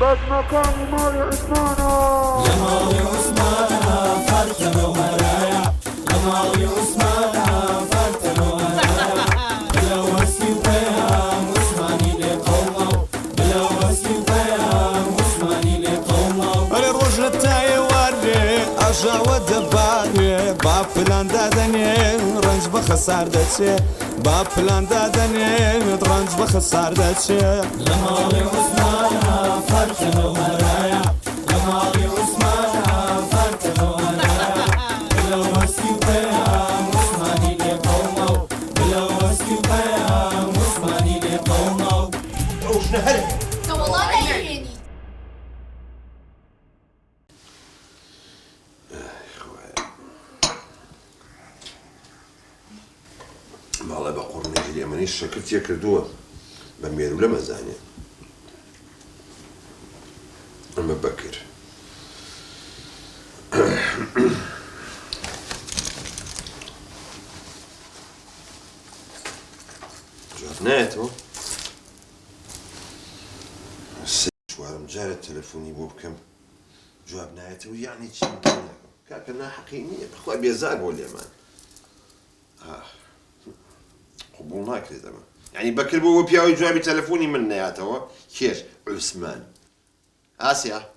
بس مكاني مالي عثمانة يا مالي عثمانة فرتنا وهرايا يا مالي عثمانة فرتنا وهرايا بلا وسي وبيها مسماني لقومه بلا وسي وبيها مسماني لقومه أنا الرجل تاعي وري أرجع ودباري باب فلان دادني رنج بخسار داتشي باب فلان دادني رنج بخسار داتشي يا مالي عثمانة فرتنا وهرايا يا مالي عثمانة فرتنا وهرايا بلا وسي وبيها مسماني لقومه بلا وسي وبيها مسماني لقومه وش نهرب والله لا يهيني. والله بقول نجي مانيش شكلت يكردوها بمير ولا مزاني أما بكر جابناته شوار مجال التلفوني بو بكم جوابناته ويعني تشي كاكنا حقيني بخوي بيزاق ولا مان قبولناك زعما يعني بكر بو بياوي جوابي تلفوني منا يا توا كير عثمان آسيا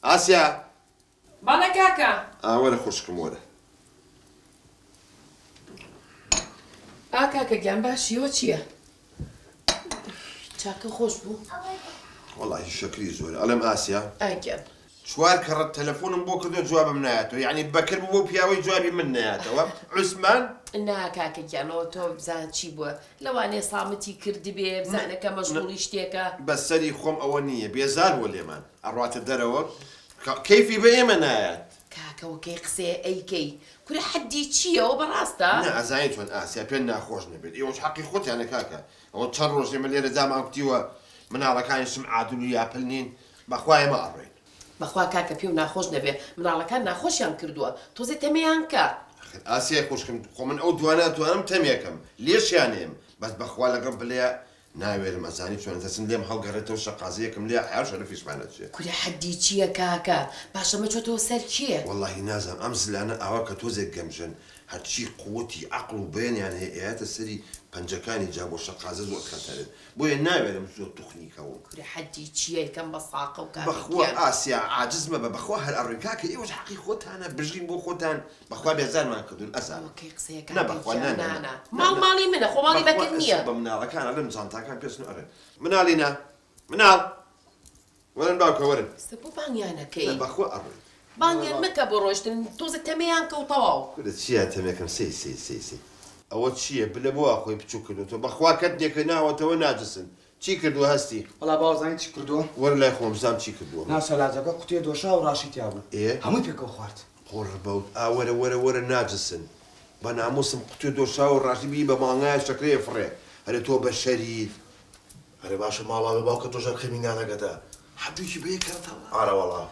آسيا بالا كاكا ولا خوشكم ولا كاكا گیان باشیەوە چییە؟ چاکە خۆش بوو؟ والله شكري زول ألم آسيا ئاگیان شوار كرت تلفون بو كدو جواب مناياته يعني بكر بو بياوي جوابي مناياته عثمان نا کاکە گیانەوە تۆ بزان چی بووە لەوانێ سامەتی کردی بێ بزانەکە مەشغوڵی شتێکە بس سري خوم أولنية بيزال واليمان الروات الدروة كيفي بأيما نايات کاکەوەکەی قسێ ئەیکەی کورە حەدی چییەوە بەڕاستە؟ نا أزايتون آسيا بينا خوش نبيل إيوش حقي خوت يعني كاكا أو تشرج من اللي زعما أكتيوا من على كان اسم عادل ويا بلنين بخواي ما أرين بەخوا کاکە پێ و ناخۆش نەبێ مناڵەکان ناخۆشیان کردووە تۆزێ تەمەیان کە آسيا خوشكم خو من أو دوانات وأنا تميكم ليش يعني بس بخوا لقم بليا ناوي المزاني شو أنت سندم هل قريته وشقازيكم ليه حياش ولا فيش معنا شيء کورە حەدی چییە کاکە باشە مەچۆتەوە سەر کێ؟ والله نازم أمس لأنا أواك توزك جمجن هادشي قوتي عقل وبين يعني هيئات السري بنجكاني جابوا شقازز وكترد بوي ناوي لمسو تخنيكا کورە حەدی چییە یکەم بە ساقە و بخوا آسيا عاجز ما بخوا هالأركاك إيوش حقي خوتها أنا برجين بو خوتان بخوا بيزال ما كدون أسا ئەوکەی قسەیەکە نا بخوا نا ماڵی منە خۆ ماڵی بەکرد نییە منال كان على مزانتا كان بيسنو أرن منالينا منال ورن باوكا ورن بۆ بانیانەکەی بخوا أرن بانیان مەکە بۆ ڕۆشتن تۆزە تەمەیان کەوتەواو كل شيء تمكن سي أول شيء بلا بو أخوي بتشوكلو تو بخوا كدني كنا وتو ناجسن چی کردو هستی؟ وڵا باوەزانی چی کردووە؟ وەرە لای خۆم بزانم چی کردووە ناوسەلاجەکە قوتێ دۆشا و ڕاشیتیا بوو هەمووی پێکەوە خوارد قۆڕ بەوت وەرە ناجسن بە ناموسم قوتێ دۆشا و ڕاشی بی بە ماڵنایە شەکرێ فڕێ هەرێ تۆ بە شەریف هەرێ باشە ماڵاوێ باوکە تۆژەر خێمینانەکەدا حەبووکی بەیە کردەوە ئارە وەڵا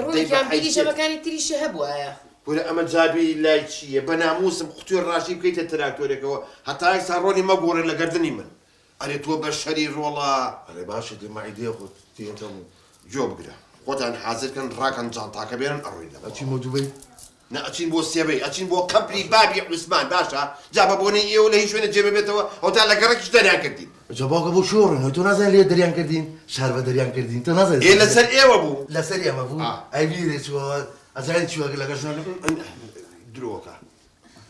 ڕوونێکیان بیری شەبەکانی تریشە هەبووایە وەرە ئەمە جابی لای چییە بە ناموسم قوتێ ڕاشی بکەیتە تراکتۆرێکەوە هەتا ئێستا ڕۆنی مەگۆڕێ لە گەردنی من ئەرێ تۆ بە شەری ڕۆڵا هەرێ باشە دماعیدێ خۆت تێتەمو جۆ بگرە خۆتان حازرکەن ڕاکەن جانتاکە بێنن ئەڕۆیدە ئەچین بۆ دووبەی نەچین بۆ سێبەی ئەچین بۆ قەبری بابی عوسمان باشە جا بە بۆنەی ئێوە لە هیچ شوێنە جێبە بێتەوە ئەوتا لە گەڕێکیش دەریان کردین جا باوکە بۆ شۆڕن تۆ نازانێت لێ دەریان کردین شار بە دەریان کردین تۆ نازانێت ئێ لەسەر ئێوە بوو لەسەر ئێمە بوو ئەی بیرێ چووە ئەزانێت چووە لەگەڵ درۆکە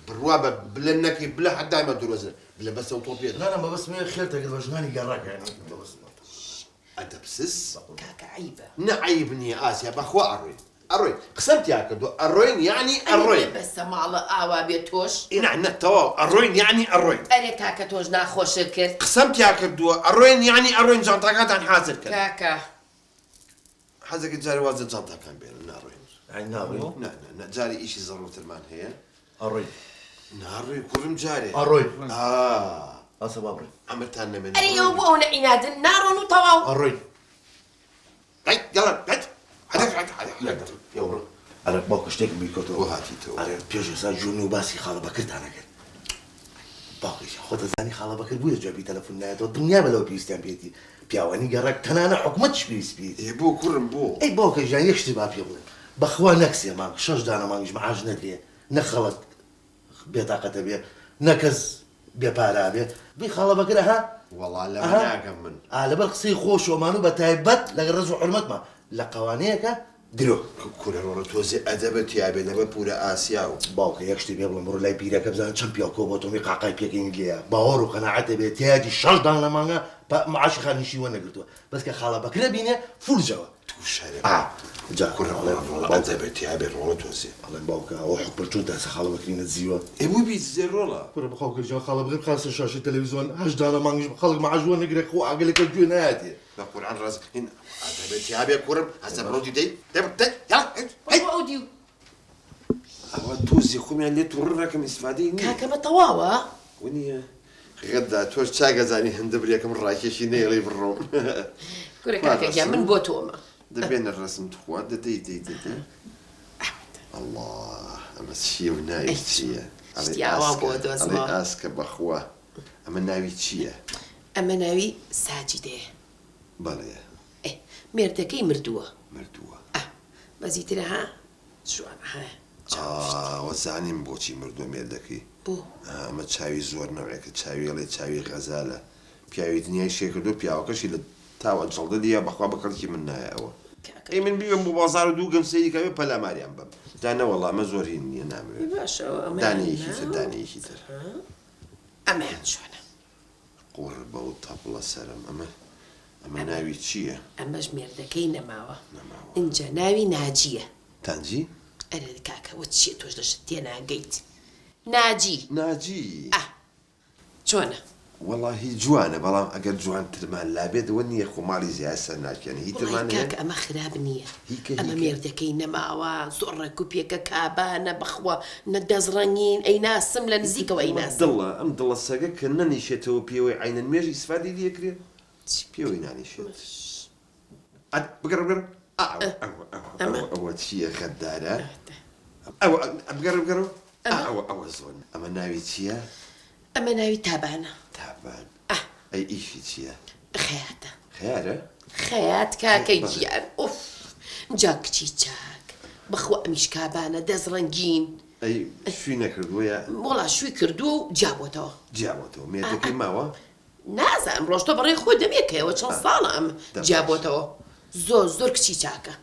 بڕوا بە بلە نەکەی بلە حەدامە درۆزن بلە بەسە و تۆ پێ نانە بە بەسمێ خێرتەکەت بە ژنانی گەڕاکە ئەدەبسس کاکە عیبە نەعیب نییە ئاسیا بەخوا ئەڕۆی ئەڕۆی قسەم تیا کردو ئەڕۆین یعنی ئەڕۆین بەسە ماڵە ئاوا بێت تۆش تەواو ئەڕۆین یعنی ئەڕۆین ئەرێ کاکە تۆش ناخۆشت کرد قسەم تیا کردووە ئەڕۆین یعنی ئەڕۆین جانتاکاتان حازر کرد کاکە حەزەکە جارێ وازە جانتاکان بێنن ناڕۆین ئەی ناڕۆی جاری ئیشی زەڕوترمان هەیە ئەڕۆی ناڕۆی کوڕم جارێ ئەڕۆی ئاسە بابڕێ ئەمرتان نەمێن ئەرێ ئەو بۆ ئەو نەعینادن ناڕۆن و تەواو ئەڕۆی يلا یاوڕۆ ئەرە باوکە شتێکم بیکۆتەوە هاتیتەوە ئەرێ پێش ئێستا جوونی و باسی خاڵە بەکردانەکەن باقی خۆ دەزانی خاڵە بەکرد بووە جوابی تەلەفۆن نایەتەوە دنیا بەلەوە پێویستیان پێێتی پیاوانی گەڕێک تەنانە حکومەتش پێویست پێێتی بۆ کوڕم بۆ ئەی باوکە ژیان یەک شتی با پێ بڵێن بەخوا نەکسێ مانگ 6 دانە مانگیش مەعاش نەدرێ نە خەڵک بێتاقەتە بێ نە کەس بێپارا بێ بی خاڵە بەکرە ها وەڵا لە ناگەم من لەبەر قسەی خۆش ومان و بە تایبەت لەگە ڕێز و حرمەتمان لە قەوانەیەکە درۆ کورەڕۆ تۆزێ ئەدەبە تیابێ لەبە پورە ئاسیا و باوکە یەک شتی پێ بڵم ڕۆ لای پیرەکە بزانن چەند پیاکۆ بۆ تۆمی قاقای پێکەین لێە باوەڕ و قەناعەتە بێت تیادی 6 دان لە مانگە معاشی خانیشی وە نەگرتووە بەس کە خاڵە بەکرە بینێ فولجەوە تو شەرێ جا ئەدەبە تیابێ ڕۆڵە تۆزێ ئەڵێن باوکە ئەوە حکومەت دەسە خاڵە بەکرینە زیوە ئێبوو بیت زێ ڕۆڵە کوڕە بخاو کردجا خاڵە بگەر خاستە شاشی تەلەڤیزیۆن 8 دانە مانگیش خەڵک معاش وە نەگرێ خۆ ئاگەلەکە گوێ نایەتێ بە قورعان ڕاست هین ئەدەبە تیابێ کوڕم هەزە بڕۆدی دەی ئەو دیو ئەوە تۆزی خۆمیان لێ تووڕەکەم ئیسفادەی نییە کاکەمە تەواوە ونیە غەتدا تۆش چاگەزانی هەندە برێکم ڕاکێشی نێڵی بڕۆم کوڕە کاکەگیان من بۆ تۆمە دەبێنە ڕسم تخوا دەدەی دەی دەدەی الله ئەمە چییە و ناوی چییە شتیاوا بۆ دۆزمەوە ئاسکە بەخوا ئەمە ناوی چییە ئەمە ناوی ساجیدەیە بەڵێ مێردەکەی مردووە مردووە بەزیترە ها جوان وەزانیم بۆچی مردووە مێردەکەی بۆ ئەمە چاوی زۆر نەوەیەکە چاویڵێ چاوی غەزالە پیاوی دنیای شێکردو پیاوەکەشی لە تاوە جەڵدە دیە بەخوا بەکەڵکی من نایە ئەوە ئەی من بیوم بۆ بازار و دوو گەم سەیریکەوێ پەلاماریان بم دانە وەڵا ئەمە زۆر هین نییە نامەوێت باشەوە ئەمە دانەیەکی تر دانەیەکی تر ئەمەیان چۆنە قوڕ بە و تاپڵە سەرم ئەمە ناوی چییە؟ ئەمەش مێردەکەی نەماوە اینجا ناوی ناجیە تانجی؟ ئەرێ کاکەوە چیە تۆش دەشت تێناگەیت ناجی ناجی چۆنە؟ وەڵاهی جوانە بەڵام ئەگەر جوانترمان لابێتەوە نییە خۆماڵی زیای سەر ناکەن هیترمان کاکە ئەمە خراپ نییە ئەمە مێردەکەی نەماوە زۆر ڕێکوپێکە کابانە بەخوا نەدەزڕەنگین ئەی ناسم لە نزیکەوە ئەی ناسم دڵە ئەم دڵە سەگە کە نەنیشێتەوە پێوەی عینە نوێژی سفادی لێکرێت پێوەی نانیشێت بگەڕ بگەڕ ئەوە چییە خەتدارە؟ بگەڕ بگەڕ ئەوە زۆن ئەمە ناوی چییە؟ ئەمە ناوی تابانە تابان ئەی ئیشی چییە؟ خەیاتە خیارە؟ خەیات کاکەی گیان ئۆف جا کچی چاک بەخوا ئەمیش کابانە دەزڕەنگین ئەی شووی نەکردووە وەڵا شووی کردو و جیابەتەوە جیاوەتەوە مێردەکەی ماوە؟ نازانم ڕۆژتۆ بەڕێ خۆ دەمێکەوە چەند ساڵە ئەم جیابەتەوە زۆر زۆر کچی چاکە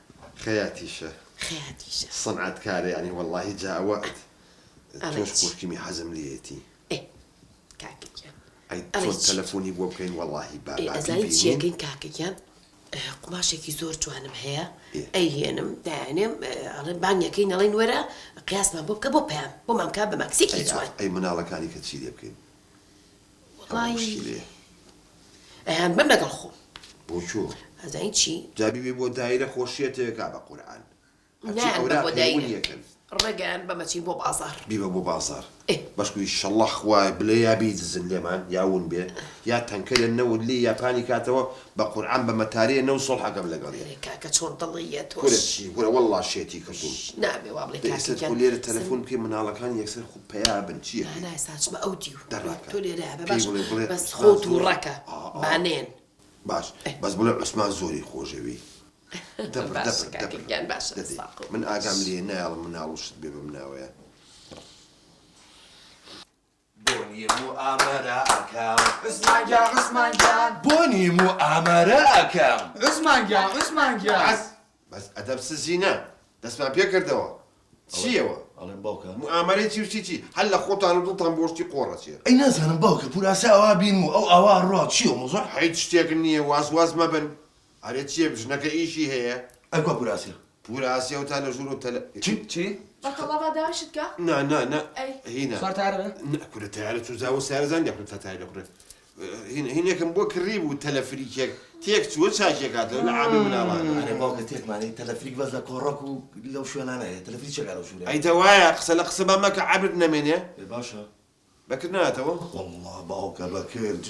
خەیاتیشە خەیاتیشە سەنعەتکارە ینی وەڵاهی جاوەت تۆش خوشکیمی حەزم لێتی کاکەگیان ئەی تۆ تەلەفۆنی بۆ بکەین وەڵاهی ئەزانی چیەکەین کاکەگیان قماشێکی زۆر جوانم هەیە ئەیهێنم دایانێم ئەڵێ بانگەکەی نەڵێن وەرە قیاسمان بۆ بکە بۆ پێیان بۆ مامکە بە مەکسێکی جوان ئەی مناڵەکانی کە چی لێ بکەین ئەیان بم لەگەڵ خۆم بۆ چۆ ئەزانی چی جابی بێ بۆ دایرە خۆشیێتەوەکە بە قورعان بۆ دایرە ڕێگەیان بەمەچین بۆ بازار بیبە بۆ بازار بەشکوی شەڵە خوای بڵێ یا بیدزن لێمان یاون بێ یا تەنکە لە نەوت لی یاپانی کاتەوە بە قورعان بە مەتارەیە نەو سۆڵحەکەم لەگەڵ کاکە چۆن دڵیە تۆشی وەرە وەڵا شێتی کردوم نابێ وا بڵێ کاکەگیان لێرە تەلەفۆن پێ مناڵەکان یەکسەر خوب پەیا بن چییە؟ نایساچمە ئەو دیو دەڕاکە تۆ لێرە بە باش بەس خۆت و ڕەکە بانێن باش بەس بڵێ عوسمان زۆری خۆشەوی کاکەگیان باشە من ئاگام لێ نایڵم مناڵوشت بێ بم ناوەیە بۆنی موئامەرە ئەکەم عوسمانگیان عوسمانگیان بۆنی موئامەرە ئەکەم عوسمانگیان عوسمانگیان بەس ئەدەب سزینە دەستمان پێ کردەوە چیەوە؟ ئەڵێن باوکە موئامەرەی چی و چی هەر لە خۆتان و دڵتان بۆشتی قۆڕە چیە؟ ئەی نازانم باوکە پوراسە ئەوا بین و ئەو ئاوا ڕۆ چییە مۆزۆر هیچ شتێک نییە واز مەبن هەرێ چییە بژنەکە ئیشی هەیە ئەگوە پوراسە پوراسیە و تا لە ژوور و تەلە چی؟ بەقەڵەوە داواشت کە؟ نا هینە سوارتارە کورە تیارە چوزاوە سارزان دەکرێت تەتای لەکورێت هینێکم بۆ کڕی بوو تەلەفریکێک تێک چووە چاکێکاتەوە لە ئابێ مناڵانە ئەرێ باوکە تێکمانەی تەلەفریک بەس لە کۆڕۆک و لەو شوێنانەیە تەلەفری چێکا لەو شوورە ئەیتە وایە قسە لە قسە بە مەکە عابرت نەمێنێ باشە بەکرد ناتەوە والله باوکە بەکرد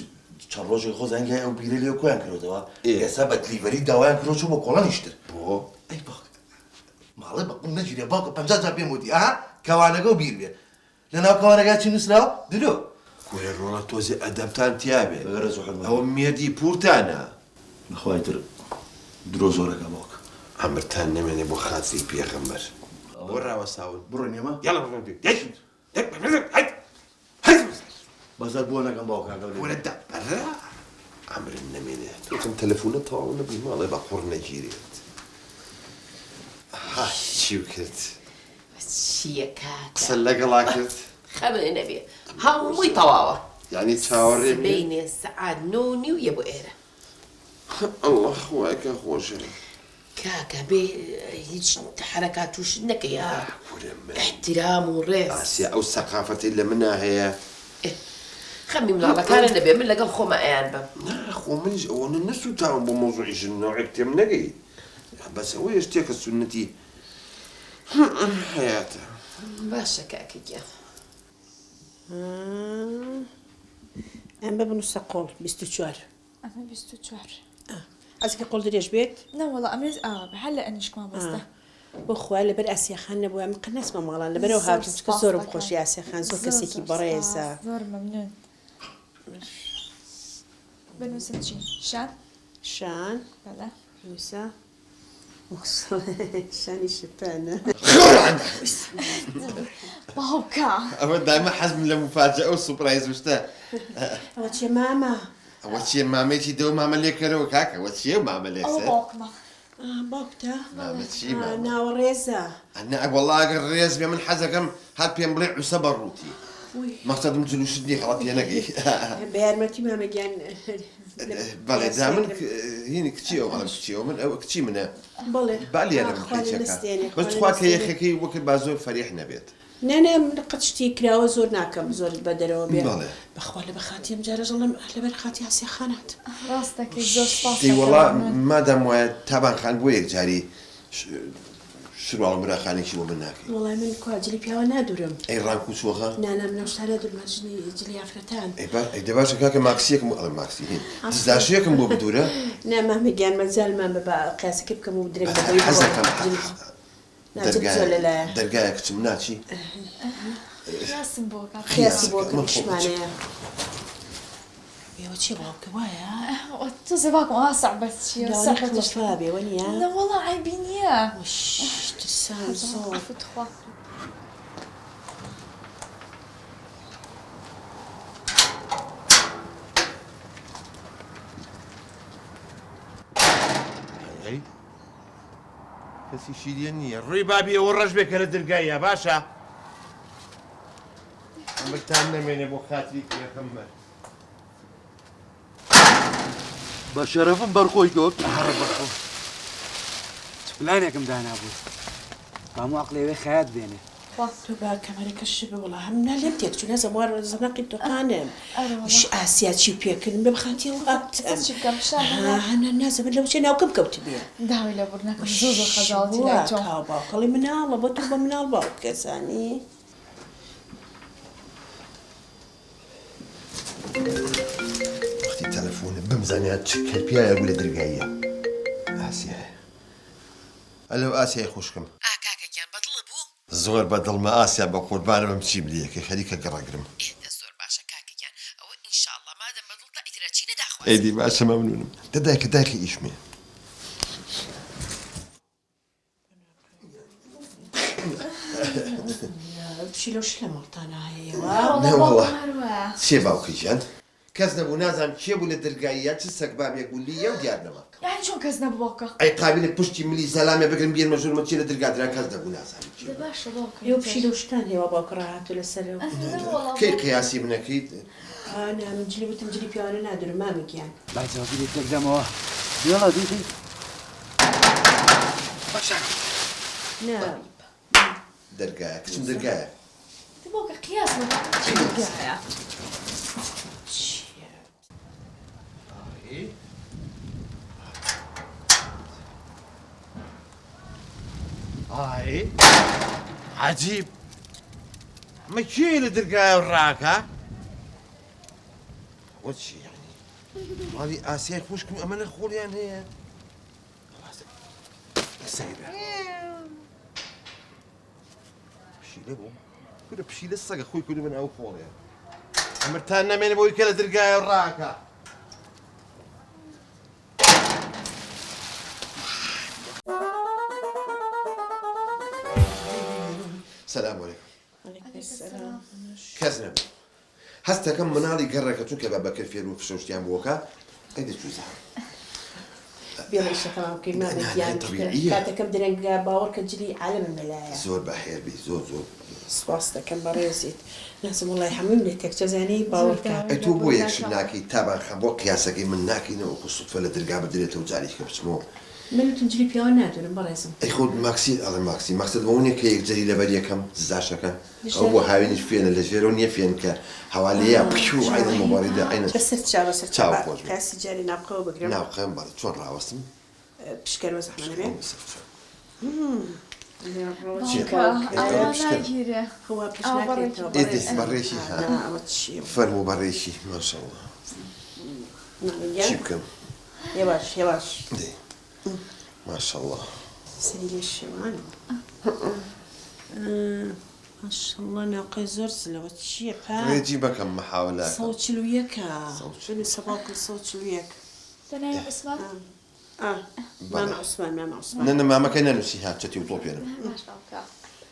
چەند ڕۆژێک خۆ زەنگای ئەو بیرە لێ کۆیان کردەوە ئێستا بە دلیڤەری داوایان کردەوە چوو بۆ کۆڵەنیشتر بۆ ئەی باوکە ماڵێ بەقم نەگیرێ باوکە 50 جار پێم وتی ئاها کەوانەکە و بیر بێ لە ناو کەوانەکە چی نووسراوە درۆ کوێ ڕۆڵە تۆزی ئەدەبتان تیابێ غەرەز و حرمەت. ئەوە مێردی پورتانە بەخوای تر درۆ زۆرەکە باوکە. ئەمرتان نەمێنێ بۆ خاتری پێغەمبەر بۆ ڕاوەساون بڕۆین ئێمە یاڵە بەزەر بۆ نەکەم باوکاکە وەرەدا بەرا ئەمرن نەمێنێت تۆکەم تەلەفۆنە تەواو نەبووی ماڵێ بە قوڕ نەگیرێت چی کرد چییە کاکە قسە لەگەڵا کرد خەمێ نەبێ هەمووی تەواوە یعنی چاوەڕێ بینێ سەعات 9:30 بۆ ئێرە ئەڵڵا خوایکە خۆشە کاکە بێ هیچ حرەکات توش نەکەی احترام و ڕێز ئاسیا ئەو سەقافەتی لە منە هەیە خەمی مناڵەکانە نەبێ من لەگەڵ خۆمە ئەیان بم خۆ منیش ئەوەنە نەسووتاوم بۆ مۆزوعی ژنەوەی تێم نەگەی بەس ئەوەیە شتێکە سونەتی حیاتە باشە کاکەگیان ئەم ببنووسە قۆڵ 24 ئەمە 24 ئەسکە قۆڵ درێژ بێت نەوەڵە ئەمێز ئاوە بە هەر لە ئەنیشکمان بەستە بۆ خوا لەبەر ئاسیاخان نەبووە ئەم قنەسمە ماڵان لەبەرەوە هاتوچکە زۆر بخۆشی ئاسیاخان زۆر کەسێکی بەڕێزە زۆر مەمنون بنووسن چی شان شان بەڵە نووسە شانی شپانە باوکە ئەوە دایمە حەزم لە مفاجئە و سوپرایز وشتە ئەوە چێ مامە ئەوە چیە مامێکی دە و مامە لێکەرەوە کاکە ئەوە چیە مامە ئەوە لێکسەر باوکمە باوکتە مامە چی مامە ناوە ڕێزە ئەنە وەڵا ئەگەر ڕێز بێ من حەزەکەم هات پێم بڵێ عوسە بەڕووتی مەقسەدم جلوشت خەڵات پێ نەگەی بە یارمەتی مامەگیان بەڵێ دا من هینی کچیەوە بەڵام کچیەوە من ئەوە کچی منە بڵێ بالێنم بەس خوا کە یەخەکەی وەکرد با زۆر فەریح نەبێت نەنێ من قەت شتی کراوە زۆر ناکەم زۆر بە دەرەوە بێ بەڵێ بەخوا لە بەخاتیم جارەژەڵم لەبەر خاتی ئاسیاخانات ڕاستەکەی زۆر سپاس دەی وەڵا مادام وایە تابان خان بۆ یەک جاری شروع مراخانێکی بۆ من ناکەی وڵای من کواجلی پیاوە نادورم ئەی ڕانک و چۆخە نانە منە شتانە دوورمەژنی جلی ئافرەتان ئەی دەباشە کاکە ماکسیەکەم ئەڵە ماکسی هین دزداشیەکەم بۆ بدورە نامامەگیان مەجالمان بە قیاسەکە بکەم و درێک حەزەکەم زۆر لەلایە دەرگایە کچم ناچی ڕاستم بۆ قیاسی بۆ کەشمانەیە ئێوە چی باوکە وایە تۆ زەواکم ئا سەعبەت چییە سەخەتشوا بێوە نیە نەوەڵە عیبی نییە ترسان زۆر فتخوا کەسی شیرە نییە ڕووی بابی ئەوە ڕەش بێ کە لە دەرگایە باشە ئەمەتان نەمێنێ بۆ خاتری پێغەمبەر بە شەرەفم بەرخۆی گوت پلانێکم دانابوو هەموو عەقلێوێ خەیات بێنێ تۆ با کەمەرەکەش بێ وڵا هەمنا لێم تێک چوونە زەموار زەنەقی تۆقانم وش ئاسیا چی پێکردن بێ بخاتی وڵاتم چی بکەم شان هەنا نازەبێت لەو چێ ناوکەم کەوتی بێ داوای لە بڕنەکەم زۆر خەجاڵەتی لای تۆ باوکەڵی مناڵە بۆ تۆ بە مناڵ باوک کەسانی وەختی تەلەفۆنە بمزانیات چ کەرپیایە بوو لە دەرگاییە ئاسیایە ئەلەو ئاسیای خوشکم کاکەگیان بەدڵە بوو زۆر بەدڵمە ئاسیا بە قوربانە بەم چی بلیەکە خەریکە گەڕاگرم ئێدە زۆر باشە کاکەگیان ئەوە ئینشاءڵڵا مادەم بەدڵتا ئیترە چی نەداخواست ئەیدی باشە مەمنونم دەدایکە دایکە ئیشمێ بچی لەو شلە ماڵتانە هەیەوە نەوەڵە چێ باوکەیان کەس نەبوو نازانم کێ بوو لە دەرگاییە چ سەگ بابێک بوو لیە و دیار نەما یعنی چۆن کەس نەبوو باوکە ئەی قابلێ پشتی ملی زەلامێ بگرم بێنمە ژوورمە چێ لە دەرگادرا کەس دەبوو نازانم کێ بوو. باشە باوکە ئێوە پشی لەو شتان هێوا باوکە ڕاهاتوو لەسەرەوە کەی قیاسی منەکەیت من جلی وتم جلی پیاوانە نادورم مامەگیان باجاوی لێ تێکدەمەوە دیڵە دیتی نا دەرگایە کچم دەرگایە باوکە قیاس چی دەگایە ئای عەجیب ئەمە کێ لە دەرگایە ڕاکە ئەوە چی یعنی ماڵی ئاسیای خوشکم ئەمەنە خۆڵیان هەیە سەیرە پشیلە بوو کورە پشیلە سەگە خۆی کردو من ئەو خۆڵێ ئەمرتان نەمێنێ بۆی کە لە دەرگایە ڕاکە. سلام علیکم. کەس نەبێت. هەستەکەم مناڵی گەڕێکە چونکە بە بەکەفێر و فشەشتیان بۆکە ئەی دەچووزە. بێڵیشە تەمامکەی مامەتیان کاتەکەم درەنگە باوەڕ کە جلی عالم مەلایە. زۆر بەخێربی زۆر سواس دەکەم بەڕێزیت. ناسم وڵای هەمووی لێ تێکچەزانی باوەڕکە. ئەی تۆ بۆ یەکشت ناکەی تابان خەم بۆ قیاسەکەی من ناکەینەوە وەکو سوتفە لە دەرگا بدرێتەوە جاریکە بچمەوە. من تونجلی پیاوە نادونم بەڕێزم. ئەی خۆت ماکسی ئەڵێ ماکسی مەقسەد بەوە نییە کە یەکجەری لەبەر یەکەم زاشەکە ئەو بۆ هاوێنیش فێنە لە ژێرەوە نییە فێن کە هەوالەیە پشو عینە مۆبایلدا عینە بەسەر چاوە سەر چاو خۆش بێت. کاسی جاری ناوقەوە بگرم. ناوقەم باڵ چۆن ڕاوەستم؟ پشکەرەوە زەحمە نەبێت. ناگیرە خوا پشت ناکرێتەوە. ئێدێ بەڕێشی ها ئەوە چییە؟ فەرموو بەڕێشی ماشەڵڵا چی بکەم؟ یەواش یەواش. دێ ماشەڵڵا سەری لێ شێوانە. ماشەڵڵا ناوقەی زۆر زلەوە چییە پا؟ ڕێجی بەکەم مەحاولە. 141 بنووسە باوکم 141. دەناوی عوسمان؟ مامە عوسمان مامە عوسمان. نە مامەکەی نەنووسی ها چەتی و تۆپێنم. باش باوکە.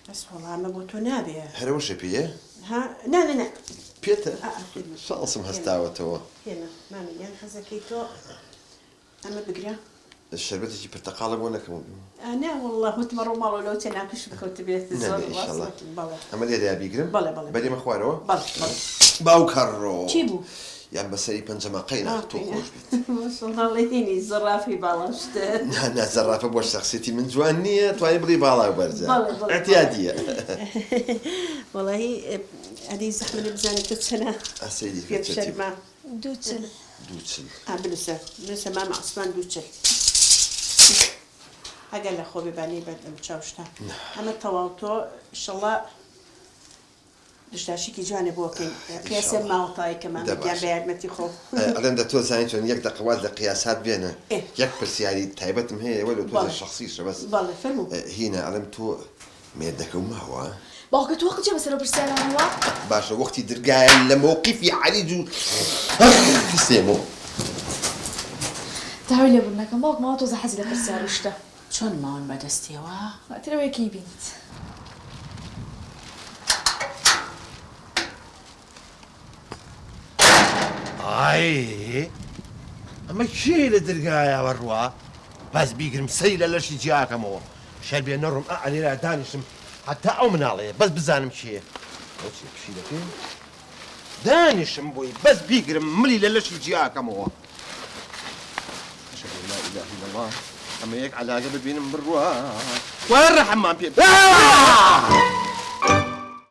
بەس وەڵا ئەمە بۆ تۆ نابێ. هەرەوەشە پێیە؟ ها نه پێتە؟ شانسم هەستاوەتەوە. هێنا مامیان حەزەکەی تۆ ئەمە بگرە. شەربەتێکی پرتەقاڵە بۆ نەکەم. نه والله وتمە ڕۆماڵەوە لەو تێناکەش بکەوتە بێت زۆر ئەمە لێدا بیگرم؟ بەڵێ بەڵێ بەدێمە خوارەوە؟ بەڵێ بەڵێ. باوکەڕۆ چی بوو؟ یان بەسەری پەنجەمەقەی تۆ خۆش بێت. ماشەڵڵا هینی زەرافی باڵاشتە. نا زەرافە بۆ شەخسێتی من جوان نییە توانین بڵی باڵا و بەرزە. ئەتیادیە. وەڵاهی ئەدەی زەحمە لێ بزانێت تۆ چەنە؟ ئەسەیدی پێ شەرما. دووچل. دووچل. بنووسە مامە عوسمان دووچل. ئەگەر لە خۆ بێبانی بەر ئەم چاوشتا. ئەمە تەواو تۆ ئینشەڵڵا دشتاشێکی جوانێ بۆکەین. قیاسێ ماوەتایی کەمان بگیان بە یارمەتی خۆ. ئەڵێم دە تۆ زانین چۆن یەک دەقەواز لە قیاسات بێنە. یەک پرسیاری تایبەتم هەیە وەلو تۆ شەخسیشە بەس. بەڵێ فەرموو. هینە ئەڵێم تۆ مێردەکە و ماوە؟ باوکە تۆ قجە بەسەرەوە پرسیارانەوە؟ باشە وەختی دەرگایە لە مۆقیفی عەلیج و سێمەوە. تاوی لێبوون نەکەم باوک ماوە تۆزە حەزی لە پرسیار و شتە. چۆن ماون بەدەستیەوە؟ ترەوە یەکەی بینیت. ئای ئەمە کێ لە دەرگایەوە ڕوا؟ باز بیگرم سەی لە لەشی جیاکەمەوە. شەر بێ نەڕۆم ئەلێرا دانیشم حتا ئەو مناڵەیە بەس بزانم کێ. ئەو چی پشی دەکەین؟ دانیشم بۆی بەس بیگرم ملی لە لەشی جیاکەمەوە. أشهد أن لا إله إلا الله. ئەمە یەک عەلاقە ببینم بڕوا. وەرە حەمام پێ